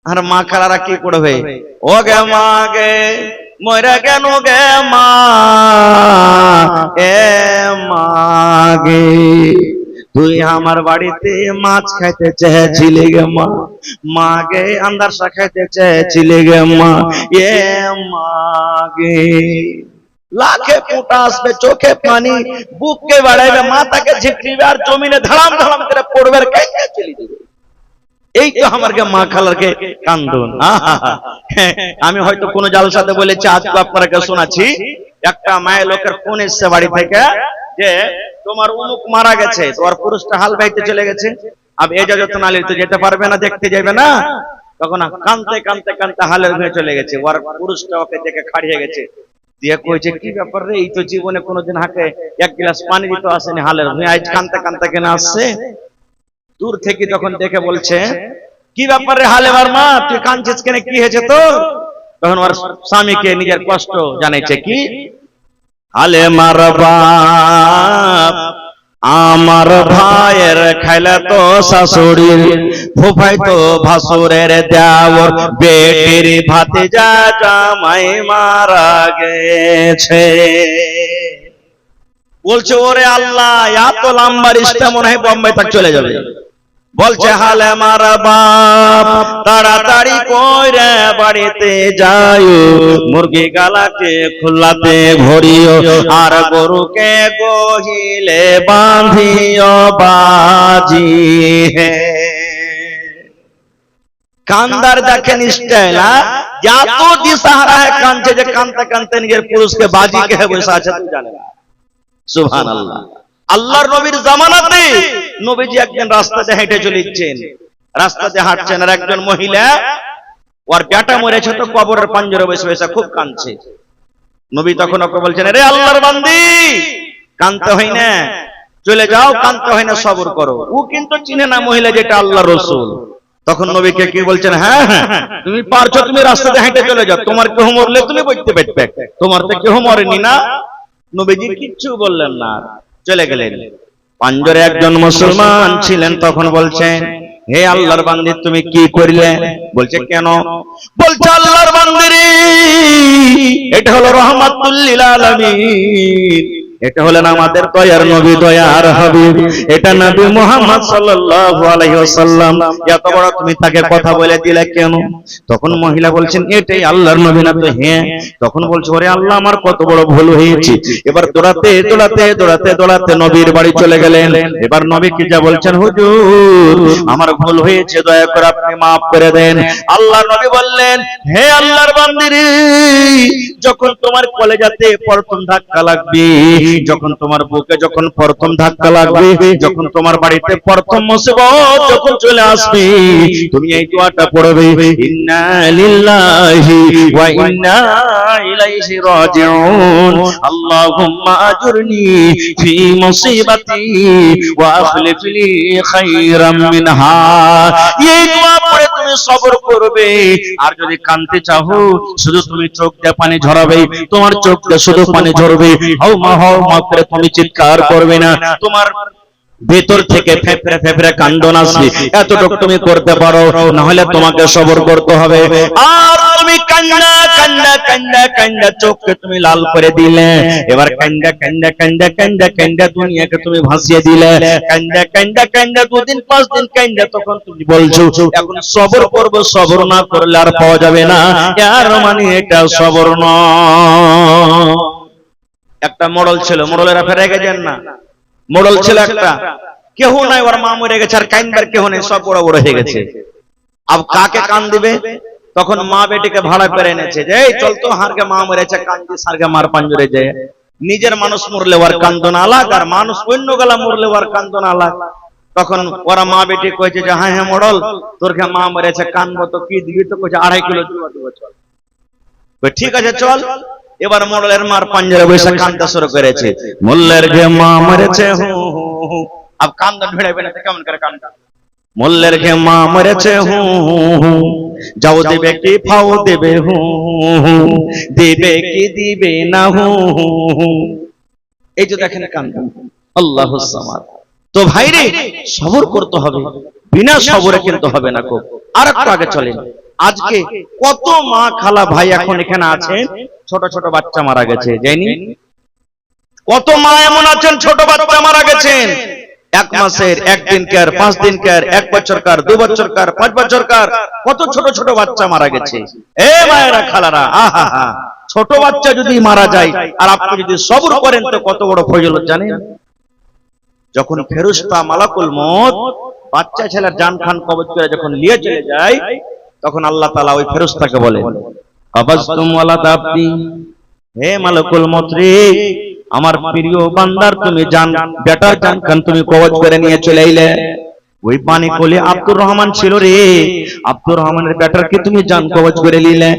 আর মা খালারা কি করবে, ও গে মা গে মরে কেন গে মা, এ মা গে তুই আমার বাড়িতে মাছ খাইতে চেয়েছিলি গে মা, মা গে আন্দারসা খাইতে চেয়েছিলি গে মা, এ মা গে লাখে ফোঁটা আসবে, চোখে পানি, বুককে বাড়াইবে, মাথাকে ঝিকরিবে, আর জমিনে ধারাম ধারাম করে পড়বে, আর কাইতে চলে যাবে। এই তো আমার মা খালারকে কান্দন। আমি হয়তো কোন জালসাতে বলেছি, আজকে আপনাকে শোনাচ্ছি, একটা মায়ের লোকের ফোন এসছে বাড়ি থেকে যে তোমার অমুক মারা গেছে, তোমার পুরুষটা হাল বাইতে চলে গেছে, আর এজাজত না নিলে তো যেতে পারবে না, দেখতে যাবে না। তখন কানতে কানতে কানতে হালের হয়ে চলে গেছে, ওর পুরুষটা ওকে দেখে খাড়িয়ে গেছে, দিয়ে কইছে কি ব্যাপার রে, এই তো জীবনে কোনোদিন হাতে এক গ্লাস পানি দিতে আসেনি হালের হয়ে, আজ কানতে কানতে কেন আসছে। দূর থেকে তখন দেখে বলছে কি ব্যাপার রে হালেমার মা, তুই কাঁদছিস কেন, কি হয়েছে তোর? তখন ওর স্বামীকে নিজের কষ্ট জানাইছে, কি হালেমার বাপ আমার ভাইয়ের খাইলে তো শাশুড়ির, ফুফাই তো ভাসুরের দেওর, বেটির ভাতিজা জামাই মারা গেছে। বলছে ওরে আল্লাহ, এত লম্বা রিস্তা মনে হয় বোম্বাই তক চলে যাবে। বলছে হালেমার বাপ তাড়াতাড়ি কইরে বাড়িতে যাইও, মুরগি গালাকে খুল্লাতে ভরিও, আর গরুকে গহিলে বাঁধিও বাজি হে। কান্দার দেখেন স্টাইল, এত দিশাহারা কাঁদছে যে কাঁদতে কাঁদতে নিজের পুরুষকে বাজি কে বসে আছে, তুই জানে না। সুবহানাল্লাহ। আল্লাহর নবীর জামানাতে নবীজি একদিন রাস্তাতে হেঁটে চলেছেন, রাস্তাতে হাঁটছেন, আর একজন মহিলা ওর বেটা মরেছে তো কবরের পাঞ্জরে বসে বসে খুব কাঁদছে। নবী তখন ওকে বলছেন, রে আল্লাহর বান্দি কাঁদতে হয় না, চলে যাও, কাঁদতে হয় না, সবর করো। ও কিন্তু চিনে না মহিলা যেটা আল্লাহর রাসূল। তখন নবীকে কি বলছেন, হ্যাঁ তুমি পারছো, তুমি রাস্তাতে হেঁটে চলে যাও, তোমার কেউ মরলে তুমি বইতে পারবে, তোমার তো কেউ মরেনি না। নবীজি কিচ্ছু বললেন না, চলে গেলেন। পাঞ্জরে একজন মুসলমান ছিলেন, তখন বলছেন, হে আল্লাহর বান্দি তুমি কি করলে? বলছে কেন? বলছে আল্লাহর বান্দি এটা হলো রাহমাতুল লিল আলামিন, এটা হলেন আমাদের দয়ার নবী, দয়ার হাবিব, এটা নবী মুহাম্মদ সাল্লাল্লাহু আলাইহি ওয়াসাল্লাম, এত বড় তুমি তাকে কথা বলে দিলে কেন? তখন মহিলা বলছেন, এটাই আল্লাহর নবী না তো? হ্যাঁ। তখন বলছে, ওরে আল্লাহ আমার কত বড় ভুল হয়েছে। এবার দৌড়াতে দৌড়াতে দৌড়াতে দৌড়াতে নবীর বাড়ি চলে গেলেন। এবার নবী কি যা বলছেন, হুজুর আমার ভুল হয়েছে, দয়া করে আপনি maaf করে দেন। আল্লাহর নবী বললেন, হে আল্লাহর বান্দি রে, যখন তোমার কলেজাতে প্রথম ধাক্কা লাগবে, যখন তোমার বুকে যখন প্রথম ধাক্কা লাগবে, যখন তোমার বাড়িতে প্রথম মুসিবত যখন চলে আসবে, তুমি এই দোয়াটা পড়বে, ইন্না লিল্লাহি ওয়া ইন্না ইলাইহি রাজিউন, আল্লাহুম্মা আজুরনি ফি মুসিবাতি ওয়া আখলিফ লি খায়রাম মিনহা। এই দোয়া পড়ে তুমি সবর করবে। আর যদি কাঁদতে চাও, শুধু তুমি চোখ দিয়ে পানি ঝরাবে, তোমার চোখ দিয়ে শুধু পানি ঝরবে, হাও মা করে তুমি চিৎকার করবে না, তোমার ভেতর থেকে ফেফড়ে ফেফড়ে কান্দন আসবে, এতটুকু তুমি করতে পারো, না হলে তোমাকে সবর করতে হবে। আর তুমি কান্না কান্না কান্না কান্না চোখকে তুমি লাল করে দিলে, এবার কান্না কান্না কান্না কান্না কান্না দুনিয়াকে তুমি ভাসিয়ে দিলে, কান্না কান্না কান্না 2 দিন 5 দিন কান্না, তখন তুমি বলছো এখন সবর করব, সবর না করলে আর পাওয়া যাবে না, আর মানে এটা সবর নয়। একটা মোড়ল ছিল, মোড়লেরা ফেরে গেছেন না, মোড়ল ছিল একটা, কেহ নাই, ওর মা মরে গেছে, আর কাইনবার কেহ নেই, সব বড় বড় হয়ে গেছে। আব কাকে কান দিবে? তখন মা বেটিকে ভাড়া করে এনেছে, যে এই চল তো, হারকে মা মরেছে, কান্দি সারকে মার পাঞ্জরে যায়। নিজের মানুষ মরলে ওর কান্দন আলাগ, আর মানুষ অন্য গলা মরলে ওর কান্দন আলাগ। তখন ওরা মা বেটি কইছে যে হ্যাঁ হ্যাঁ মোড়ল, তোরকে মা মরেছে, কানবো তো কি দিবি? তো কইছে 2.5 কিলো দেবো, চল। ঠিক আছে চল। এবার মোড়লের মার পাঞ্জরে বসে কান্দা শুরু করেছে, মোল্লের ঘে মা মরেছে হু হু হু। আব কান্দন ভিড়াইবে না, কেমন করে কান্দা? মোল্লের ঘে মা মরেছে হু হু, যাও দেবে কি ফাও দেবে হু হু, দেবে কি দিবে না হু হু। এই যে দেখেন কান্দন, আল্লাহুস সামাদ। তো ভাইরে সবর করতে হবে, বিনা সবরে কিন্তু হবে না। আর একটু আগে চলেন, আজকে কত মা খালা ভাই এখন এখানে আছেন ছোট ছোট বাচ্চা মারা গেছে, যায়নি? কত মা এমন আছেন ছোট বাচ্চা মারা গেছেন, 1 মাসের, 1 দিনকার, 5 দিনকার, 1 বছরকার, 2 বছরকার, 5 বছরকার, কত ছোট ছোট বাচ্চা মারা গেছে। এ মায়েরা খালারা, আহা হা, ছোট বাচ্চা যদি মারা যায় আর আপনি যদি সবর করেন তো কত বড় ফজিলত জানেন? যখন ফেরেশতা মালাকুল মউত বাচ্চা ছেলের জান খান কবজ করে যখন নিয়ে চলে যায়, তখন আল্লাহ তাআলা ওই ফেরেশতাকে বলে, আবাসতুম ওয়ালাদ আবদি, হে মালাকুল মউত রে, আমার প্রিয় বান্দার তুমি জান বেটার জান খান তুমি কবজ করে নিয়ে চলে আইলে। ওই পানি কোলে আব্দুর রহমান ছিল রে, আব্দুর রহমানের বেটারকে তুমি জান কবজ করে নিলে।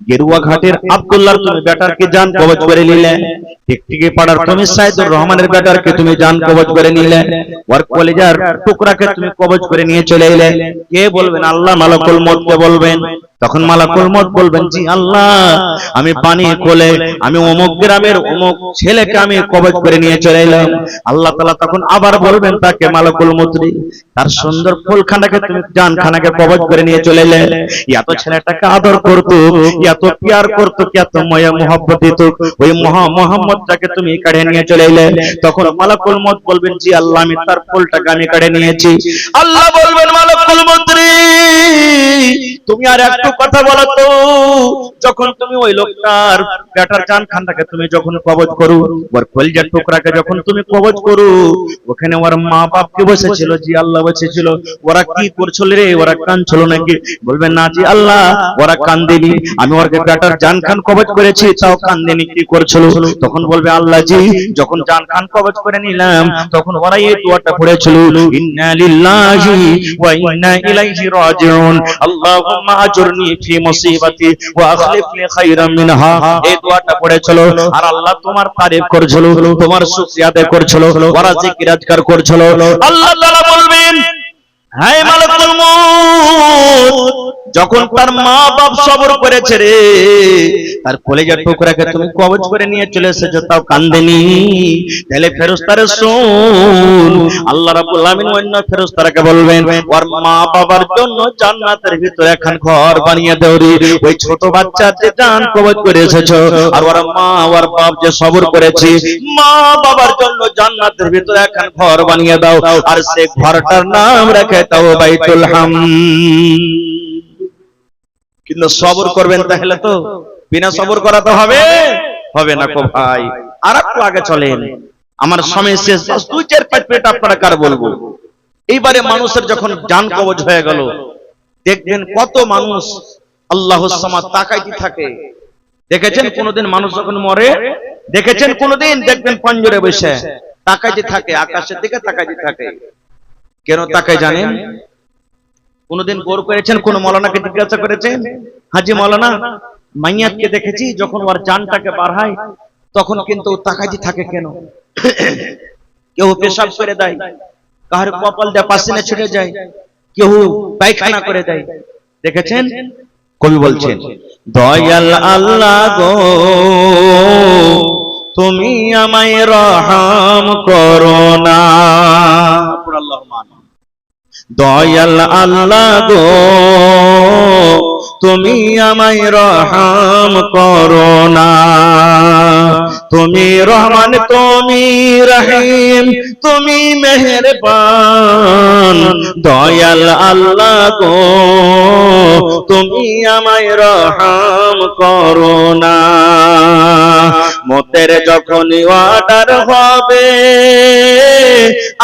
গেরুয়া ঘাটের আব্দুল্লাহর তুমি বেটারকে জান কবজ করে নিলে। টিকটিকি পাড়ার তুমি সাইদুর রহমানের বেটারকে তুমি জান কবজ করে নিলে। ওর কলেজার টুকরাকে তুমি কবজ করে নিয়ে চলে এলে। কে বলবেন? আল্লাহ মালাকুল মউতকে বলবেন। তখন মালাকুল মউত বলবেন, জি আল্লাহ, আমি পানি কোলে আমি অমুক গ্রামের অমুক ছেলেকে আমি কবজ করে নিয়ে চলে এলাম। আল্লাহ তাআলা তখন আবার বলবেন তাকে, মালাকুল মউত রে, তার সুন্দর ফুলখানাকে তুমি জানখানাকে কবজ করে নিয়ে চলে এলে। এত ছেলেটাকে আদর করতো, এত প্যার করতো, এত মায়া মোহব্বত দিত, ওই মুহাম্মদটাকে তুমি কাড়ে নিয়ে চলে এলে। তখন মালাকুল মউত বলবেন, জি আল্লাহ, আমি তার ফুলটাকে আমি কাড়ে নিয়েছি। আল্লাহ বলবেন, মালাকুল মউত রে, তুমি আর একটু কথা বলো তো, যখন তুমি ওই লোকটার বেটার জান খানটাকে তুমি যখন কবজ করো, ওর কলিজার টুকরাকে যখন তুমি কবজ করো, ওখানে ওর মা বাপ কি বসেছিল? জি আল্লাহ বসেছিল। ওরা কি করছিল রে? ওরা কাঁদছিল নাকি? বলবেন, না জি আল্লাহ, ওরা কান্দেনি, আমি ওর বেটার জান খান কবজ করেছি তাও কান্দেনি, কি করছিল? তখন বলবে, আল্লাহ জি, যখন জান খান কবজ করে নিলাম তখন ওরা এই দোয়াটা পড়েছিল, ইন্না লিল্লাহি ওয়া ইন্না ইলাইহি রাজিউন, আল্লাহুম্মা আজুরনি ফি মুসিবাতি ওয়া আখলিফ লি খায়রাম মিনহা। এই দোয়াটা পড়েছিল আর আল্লাহ তোমার তারিফ করছিল, তোমার শুকরিয়া আদায় করছিল, ওরা জিকির আজকার করছিল। আল্লাহ তাআলা বলবেন, হে মালাকুল মউত, যখন তার মা বাপ সবর করেছে রে, তার কলেজার টুকরাকে তুমি কবজ করে নিয়ে চলে এসেছো তাও কান্দেনি, তাহলে ফেরেশতারা শুন, আল্লাহ রাব্বুল আলামিন অন্য ফেরেশতারাকে বলবেন, ওর মা বাবার জন্য জান্নাতের ভিতরে এখন ঘর বানিয়ে দাও রে। ওই ছোট বাচ্চা যে জান কবজ করে এসেছো আর ওর মা ওর বাপ যে সবর করেছে, মা বাবার জন্য জান্নাতের ভিতরে এখন ঘর বানিয়ে দাও, আর সে ঘরটার নাম রেখে দাও বাইতুল হামদ। কিন্তু সবর করবেন, তাহলে তো বিনা সবর করা তো হবে না গো ভাই। আর একটু আগে চলেন, আমার সময় শেষ, 2-4-5 মিনিট আপনারা কার বলবো। এইবারে মানুষের যখন জান কবজ হয়ে গেল, দেখবেন কত মানুষ আল্লাহর সামাদ তাকাইতে থাকে। দেখেছেন কোনদিন মানুষ যখন মরে, দেখেছেন কোনদিন? দেখবেন পঞ্জরে বসে তাকাইতে থাকে, আকাশের দিকে তাকাইতে থাকে। কেন তাকায় জানেন? কোনদিন গোর করেছেন? কোন মৌলানাকে জিজ্ঞাসা করেছেন, হাজি মৌলানা, মাইয়াতকে দেখেছি যখন ওর জানটাকে বাড়ায় তখন কিন্তু তাকাইতে থাকে কেন? কেউ পেশাব করে দেয়, কার কপাল দিয়ে পাসিনা ছুটে যায়, কেউ পায়খানা করে দেয়। দেখেছেন? কবি বলছেন, দয়াল আল্লাহ গো, তুমি আমায় রহম করো না। দয়াল আল্লাহ গো, তুমি আমায় রহম করো না। তুমি রহমান, তুমি রহিম, তুমি মেহেরবান। দয়াল আল্লাহ গো, তুমি আমায় রহম করো না। মতের যখন অর্ডার হবে,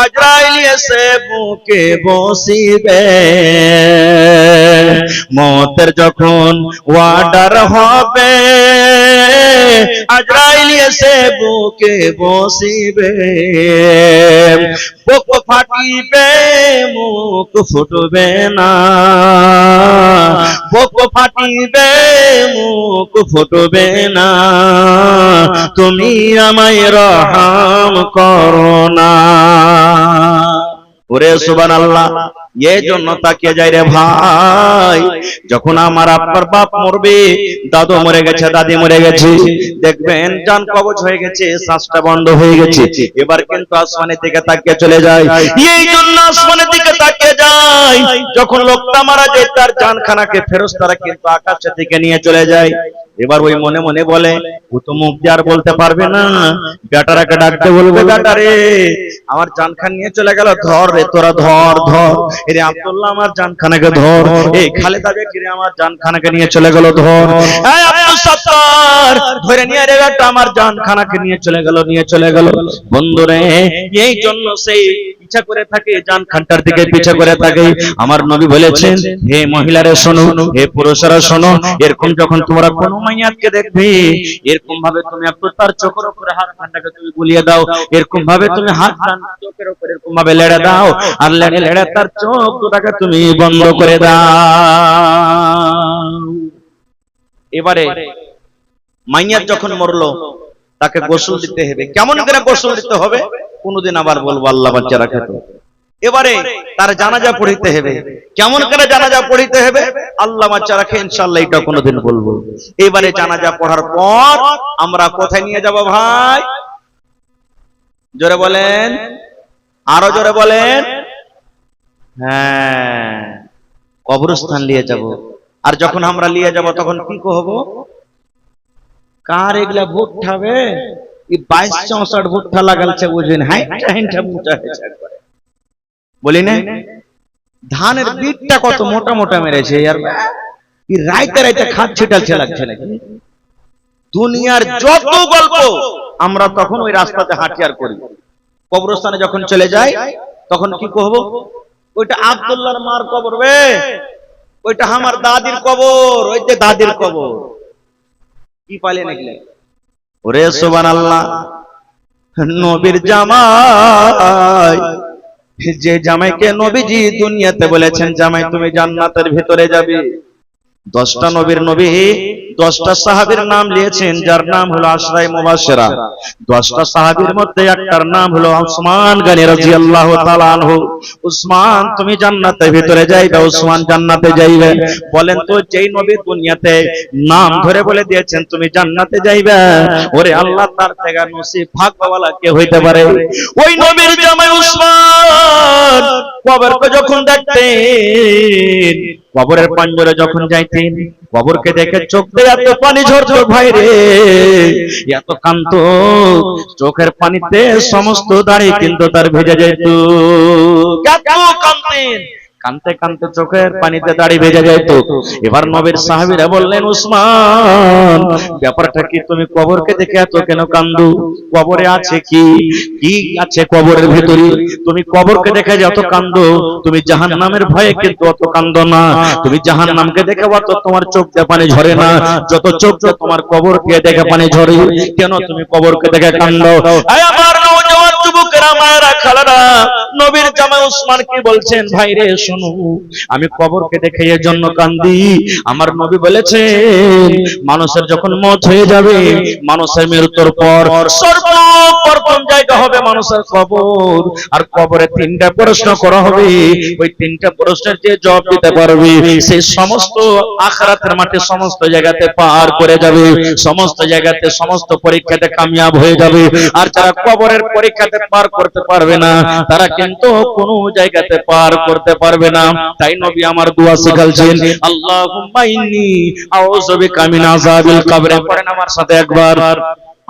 আজরাইল এসে বুকে বসিবে। মতের যখন অর্ডার হবে, আজরাইল এসে বুকে বসিবে। বুক ফাটিবে, মুখ ফুটবে না। বুক ফাটিবে, মুখ ফুটবে না। তুমি আমায় রহম করো না। ওরে সুবহানাল্লাহ, এই জন্য তাকিয়ে যাই রে ভাই, যখন আমার আপনার বাপ মরবে, দাদু মরে গেছে, দাদি মরে গেছে, দেখবেন জান কবজ হয়ে গেছে, শ্বাসটা বন্ধ হয়ে গেছে, এবার কিন্তু আসমানের দিকে তাকিয়ে চলে যায়। এই জন্য আসমানের দিকে তাকিয়ে যায়, যখন লোকটা মারা যায় তার জানখানাকে ফেরেশতারা কিন্তু আকাশের দিকে নিয়ে চলে যায়। এবার ওই মনে মনে বলে, ও তো মুখ দিয়ে আর বলতে পারবে না, বেটারাকে ডাকতে বলবে, বেটা রে আমার জানখান নিয়ে চলে গেল, ধর রে তোরা, ধর ধর, এরে আব্দুল্লাহ আমার জানখানাকে ধর, এই খালেদা বেটি রে আমার জানখানাকে নিয়ে চলে গেল, ধর, এই আব্দুল সত্তার ধরে নিয়ে রে বেটা আমার জানখানাকে নিয়ে চলে গেল, নিয়ে চলে গেল। বন্ধুরে, এই জন্য সেই পিছা করে থাকে, জানখানটার দিকে পিছা করে থাকে। আমার নবী বলেছেন, হে মহিলারা শোনো, হে পুরুষরা শোনো, এরকম যখন তোমরা কোন মাইয়াতকে দেখবে, এরকম ভাবে তুমি একটু তার চোখের উপরে হাত খানটাকে তুমি বুলিয়ে দাও, এরকম ভাবে তুমি হাত চোখের উপরে এরকম ভাবে লেড়ে দাও, আর লেড়ে লেড়ে তার চোখ দুটাকে তুমি বন্ধ করে দাও। এবারে মাইয়াত যখন মরলো, তাকে গোসল দিতে হবে। কেমন করে গোসল দিতে হবে কোনদিন আবার বলবো, আল্লাহ বাচ্চা রাখে তো। এবারে তার জানাজা পড়িতে হবে। কেমন করে জানাজা পড়িতে হবে আল্লাহ বাচ্চা রাখে, ইনশাআল্লাহ এটা কোনদিন বলবো। এবারে জানাজা পড়ার পর আমরা কোথায় নিয়ে যাব ভাই? জোরে বলেন, আরো জোরে বলেন। হ্যাঁ, কবরস্থান নিয়ে যাব। আর যখন আমরা নিয়ে যাব তখন কি কহবো? কার এগুলা ভুট্টা হবে? এই 22-64 ভুট্টা লাগালছে, বুঝবেন হাইটা হাইটা মোটা হয়েছে একবারে। বলি না, ধানের বীজটা কত মোটা মোটা মেরেছে, আর এই রাইতে রাইতে খাট ছিটালছে লাগছে নাকি। দুনিয়ার যত গল্প আমরা তখন ওই রাস্তাতে হাঁটিয়ার করি। কবরস্থানে যখন চলে যাই তখন কি কহবো? ওইটা আব্দুল্লাহর মার কবর বে, ওইটা আমার দাদির কবর, ওই যে দাদির কবর। কি পালে নাকি? ওরে সুবহানাল্লাহ, নবীর জামাই, যে জামাইকে নবীজি দুনিয়াতে বলেছেন জামাই তুমি জান্নাতের ভিতরে যাবে, 10টা নবীর নবী 10টা সাহাবীর নাম নিয়েছেন, যার নাম হলো আশরায়ে মুবাশশিরা। 10টা সাহাবীর মধ্যে একটার নাম হলো উসমান গনি রাদিয়াল্লাহু তাআলা আনহু। উসমান তুমি জান্নাতের ভিতরে যাইবে, উসমান জান্নাতে যাইবে। বলেন তো, যেই নবী দুনিয়াতে নাম ধরে বলে দিয়েছেন তুমি জান্নাতে যাইবে, ওরে আল্লাহ তার থেকে নসিব ভাগ্যওয়ালা কে হইতে পারে? ওই নবীর জামাই উসমান কবরকে যখন দেখতেন, কবরের পাঞ্জরে যখন যাইতেন, কবরকে দেখে চোখ দিয়ে এত পানি ঝরতো ভাই রে, এত কান্ত, চোখের পানিতে সমস্ত দাড়ি কিন্তু তার ভেজে যেত। কত কাঁদতেন, কানতে কানতে চোখের পানিতে দাড়ি ভেজে যেত। এবার নবীর সাহাবীরা বললেন, উসমান ব্যাপারটা কি? তুমি কবরকে দেখে এত কেন কান্দো? কবরে আছে কি? কি আছে কবরের ভিতরে? তুমি কবরকে দেখে যত কান্দো, তুমি জাহান্নামের ভয়ে কিন্তু অত কান্দো না। তুমি জাহান্নামকে দেখে অত তোমার চোখ দিয়ে পানি ঝরে না, যত চোখ দিয়ে তোমার কবরকে দেখে পানি ঝরে। কেন তুমি কবরকে দেখে কান্দো? আয় আমার নওজোয়ান যুবকেরা, মায়েরা, খালারা, নবীর জামাই উসমান কি বলছেন? ভাই রে শোনো, আমি কবরকে দেখে এর জন্য কান্দি। আমার নবী বলেছেন, মানুষের যখন মওত হয়ে যাবে, মানুষের মৃত্যুর পর সর্বপ্রথম জায়গা হবে মানুষের কবর। আর কবরে 3টা প্রশ্ন করা হবে। ওই 3টা প্রশ্নের যে জবাব দিতে পারবে, সেই সমস্ত আখিরাতের মাঠে সমস্ত জায়গাতে পার করে যাবে, সমস্ত জায়গাতে সমস্ত পরীক্ষাতে কামিয়াব হয়ে যাবে। আর যারা কবরের পরীক্ষাতে পার করতে পারবে না, তারা কিন্তু কোনো জায়গাতে পার করতে পারবে না। তাই নবী আমার দোয়া শিখালছেন, আল্লাহুম্মা ইন্নী আউযু বিকা মিন আযাবিল কবর। পড়েন আমার সাথে একবার,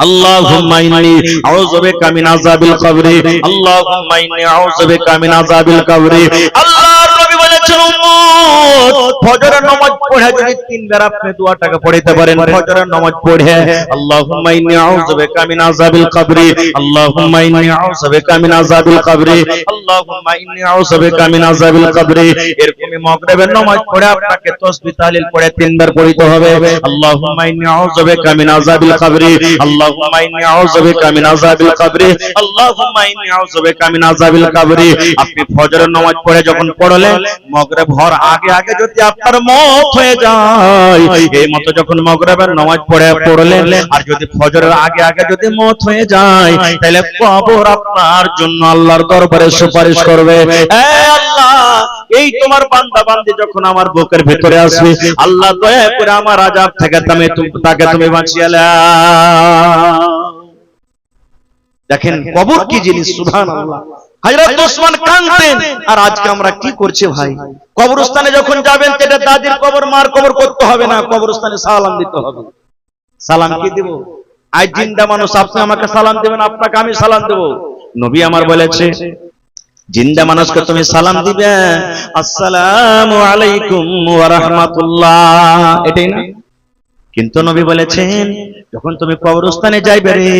আল্লাহুম্মা ইন্নী আউযু বিকা মিন আযাবিল কবর, আল্লাহুম্মা ইন্নী আউযু বিকা মিন আযাবিল কবর। আল্লাহর নবী বলেছেন, উম্মত ফজরের নামাজ পড়ে যদি 3 বার আপনি দোয়াটাকে পড়তে পারেন, ফজরের নামাজ পড়ে আল্লাহুম্মা ইন্নী আউযু বিকা মিন আযাবিল কবর, আল্লাহুম্মা ইন্নী আউযু বিকা মিন আযাবিল কবর, আল্লাহুম্মা ইন্নী আউযু বিকা মিন আযাবিল কবর। এরকমই মাগরিবের নামাজ পড়ে আপনাকে তাসবিহ তাহলিল পড়ে 3 বার পড়তে হবে, আল্লাহুম্মা ইন্নী আউযু বিকা মিন আযাবিল কবর, আল্লাহুম্মা ইন্নী আউযু বিকা মিন আযাবিল কবর, আল্লাহুম্মা ইন্নী আউযু বিকা মিন আযাবিল কবর। আপনি ফজরের নামাজ পড়ে যখন পড়লেন, মাগরিব হওয়ার আগে আগে যদি আপনার মওত হয়ে যায়, এই মতো যখন মাগরিবের নামাজ পড়লেন আর যদি ফজরের আগে আগে যদি মওত হয়ে যায়, তাহলে কবর আপনার জন্য আল্লাহর দরবারে সুপারিশ করবে, হে আল্লাহ এই তোমার বান্দা বান্দি যখন আমার বুকের ভিতরে আসবে, আল্লাহ দয়া করে আমার আযাব থেকে তাকে তুমি বাঁচিয়ে নাও। দেখেন কবর কি জিনিস, সুবহানাল্লাহ। হযরত ওসমান কাঁদতেন, আর আজকে আমরা কি করছি ভাই? কবরস্থানে যখন যাবেন, এটা দাদির কবর মার কবর করতে হবে না, কবরস্থানে সালাম দিতে হবে। সালাম কি দিব? আজ জিন্দা মানুষ, আপনি আমাকে সালাম দিবেন, আপনাকে আমি সালাম দেব। নবী আমার বলেছে জিন্দা মানুষকে তুমি সালাম দিবে, আসসালামু আলাইকুম ওয়া রাহমাতুল্লাহ, এটাই না? কিন্তু নবী বলেছেন যখন তুমি কবরস্থানে যাইবে রে,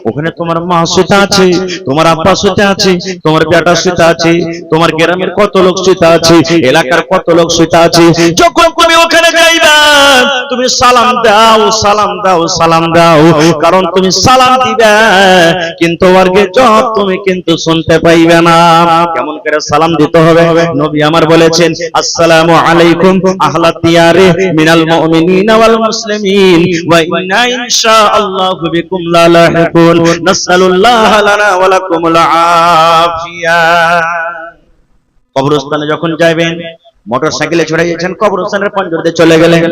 ওখানে তোমার মা শুতে আছে, তোমার আব্বা শুতে আছে, তোমার বেটা শুতে আছে, তোমার গ্রামের কত লোক শুতে আছে, এলাকার কত লোক শুতে আছে। যখন তুমি ওখানে যাইবা, তুমি সালাম দাও, সালাম দাও, সালাম দাও, কারণ তুমি সালাম দিবে কিন্তু ওরগে জবাব তুমি কিন্তু শুনতে পাইবে না। কেমন করে সালাম দিতে হবে? নবী আমার বলেছেন আসসালামু আলাইকুম আহলাত দিয়ারে মিনাল মুমিনিনা ওয়াল মুসলিমিন ওয়া ইন্না ইনশাআল্লাহু বিকুম লা লাহিকুন নাসআলুল্লাহ লানা ওয়া লাকুমুল আফিয়া। কবরস্থানে যখন যাবেন, মোটরসাইকেলে চড়ে যাচ্ছেন, কবরস্থানের পাঞ্জরে চলে গেলেন,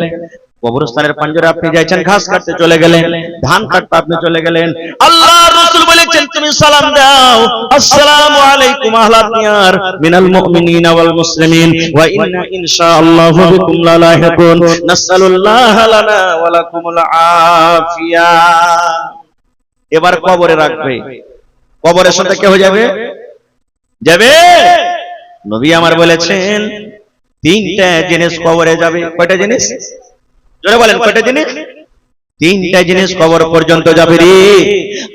কবরস্থানের পাঞ্জরে আপনি যাচ্ছেন, ঘাস কাটতে চলে গেলেন, ধান কাটতে আপনি চলে গেলেন, আল্লাহর রাসূল বলেছেন তুমি সালাম দাও, আসসালামু আলাইকুম আহলাত দিয়ার মিনাল মুমিনিনা ওয়াল মুসলিমিন ওয়া ইন্না ইনশাআল্লাহু বিকুম লা লাহিকুন নাসআলুল্লাহ লানা ওয়া লাকুমুল আফিয়া। এবার কবরে রাখবে, কবরের সাথে কে হয়ে যাবে? যাবে। নবী আমার বলেছেন তিনটা জিনিস কবরে যাবে। কয়টা জিনিস? জোরে বলেন, কয়টা জিনিস? তিনটা জিনিস কবর পর্যন্ত যাবে রে।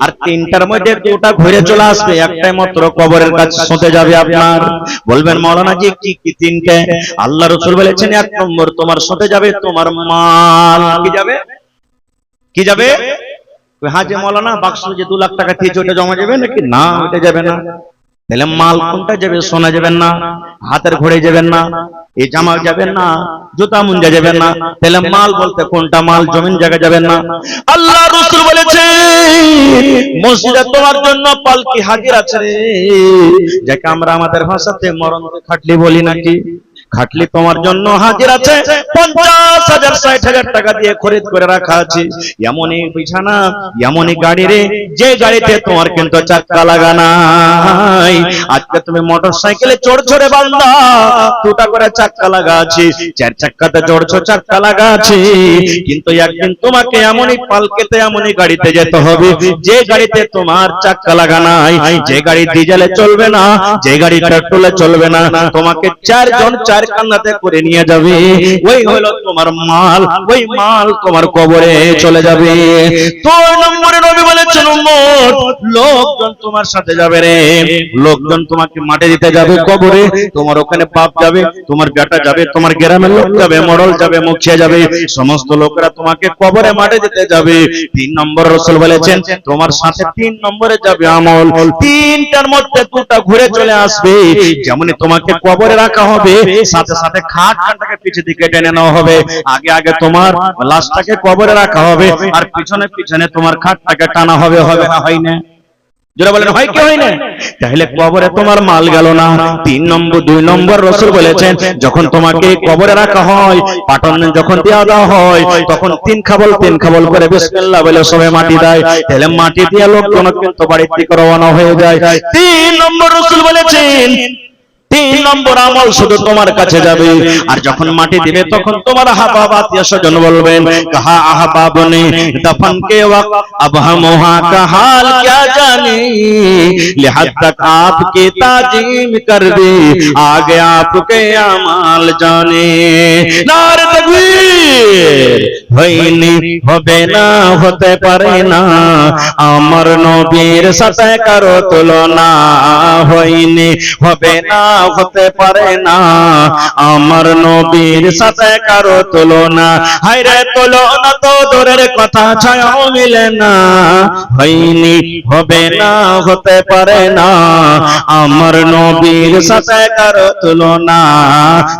আর তিনটার মধ্যে দুটা ঘুরে চলে আসবে, একটাই মাত্র কবরের কাছে শুতে যাবে আপনার। বলবেন মাওলানা জি কি কি তিনটা? আল্লাহ রাসূল বলেছেন এক নম্বর তোমার শুতে যাবে তোমার মাল। কি যাবে? কি যাবে? হ্যাঁ যে মাওলানা বাক্স যে 2 লাখ টাকা দিয়েছে ওটা জমা যাবে নাকি? না, ওটা যাবে না। তাহলে মাল কোনটা যাবে? সোনা যাবেন না, হাতের ঘড়ি যাবেন না, এই জামা যাবেন না, জুতা মুঞ্জা যাবেন না। তাহলে মাল বলতে কোনটা? মাল জমিন জায়গা যাবেন না। আল্লাহ রাসূল বলেছেন মসজিদে তোমার জন্য পালকি হাজির আছে রে, যাকে আমরা আমাদের ভাষাতে মরণকে খাটলি বলি নাকি। খাটলি তোমার জন্য হাজির আছে, 50,000 60,000 টাকা দিয়ে খরিদ করে রাখা আছে। এমনই বিছানা, এমনই গাড়ি রে, যে গাড়িতে তোমার কিন্তু চাক্কা লাগা নাই। আজকে তুমি মোটরসাইকেলে চড়ছো রে বান্দা, 2টা করে চাক্কা লাগা আছে, 4 চাক্কাতে চড়ছো, চাক্কা লাগা আছে। কিন্তু একদিন তোমাকে এমনই পালকেতে, এমনই গাড়িতে যেতে হবে যে গাড়িতে তোমার চাক্কা লাগা নাই, যে গাড়ি ডিজেলে চলবে না, যে গাড়ি পেট্রোলে চলবে না। তোমাকে 4 জন 4 কান্নাতে করে নিয়ে যাবে। ওই হলো তোমার মাল, ওই মাল তোমার কবরে চলে যাবে। 2 নম্বরে নবী বলেছেন উম্মত লোকজন তোমার সাথে যাবে রে, লোকজন তোমাকে মাটি দিতে যাবে কবরে। তোমার ওখানে বাপ যাবে, তোমার বেটা যাবে, তোমার গ্রামের লোক যাবে, মরল যাবে, মুখিয়া যাবে, সমস্ত লোকেরা তোমাকে কবরে মাটি দিতে যাবে। 3 নম্বর রাসূল বলেছেন তোমার সাথে 3 নম্বরে যাবে আমল। 3টার মধ্যে 2টা ঘুরে চলে আসবে। যেমনই তোমাকে কবরে রাখা হবে, সাথে সাথে খাটটাকে পিছে দিকে টেনে নেওয়া হবে। আগে আগে তোমার লাশটাকে কবরে রাখা হবে, আর পিছনে পিছনে তোমার খাটটাকে টানা হবে। হবে না? হয় না? যারা বলেন হয় কি হয় না? তাহলে কবরে তোমার মাল গেল না। 2 নম্বর রাসূল বলেছেন যখন তোমাকে কবরে রাখা হয়, পাটন যখন দেওয়া হয়, তখন 3 খাবল করে বিসমিল্লাহ বলে সবে মাটি দেয়। তাহলে মাটি দিয়ে লোকজন কিন্তু বাড়ির থেকে রওনা হয়ে যায়। 3 নম্বর রাসূল বলেছেন 3 নম্বর আমল শুধু তোমার কাছে যাবে। আর যখন মাটি দিবে তখন তোমার আহবাব আত্মীয় স্বজন বলবেন কাহা আহবাব নে দফন के वक्त अब हम वहां का हाल क्या जाने, लिहाज तक आपकी ताजीम कर दे आगे आपके अमाल जाने। नारे तकबीर, হয়নি হবে না হতে পারে না আমার নবীর সাথে কারো তুলনা হয়নি হবে না হতে পারে না আমার নবীর সাথে কারো তুলনা হায়রে তুলনা তো দূরের কথা ছায়াও মিলে না হয়নি হবে না হতে পারে না আমার নবীর সাথে কারো তুলনা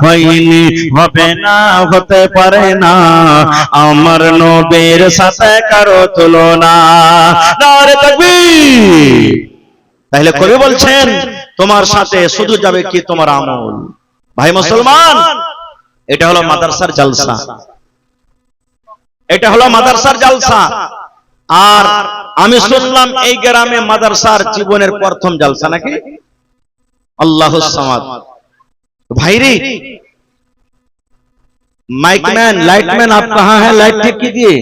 হয়নি হবে না হতে পারে না আমার নবীর সাথে কারো তুলনা নারে তাকবীর। তাহলে কবি বলছেন তোমার সাথে শুধু যাবে কি তোমার আমল। ভাই মুসলমান, এটা হলো মাদ্রাসার জলসা, এটা হলো মাদ্রাসার জলসা। আর আমি শুনলাম এই গ্রামে মাদ্রাসার জীবনের প্রথম জলসা নাকি? আল্লাহুস সামাদ। भाईरी माइकमैन लाइटमैन आप कहाँ हैं? लाइट ठीक कीजिए।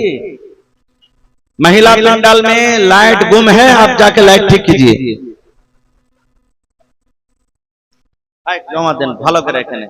महिला पंडाल में लाइट गुम है, आप जाके लाइट ठीक कीजिए। जमा देन भालो करे एखाने।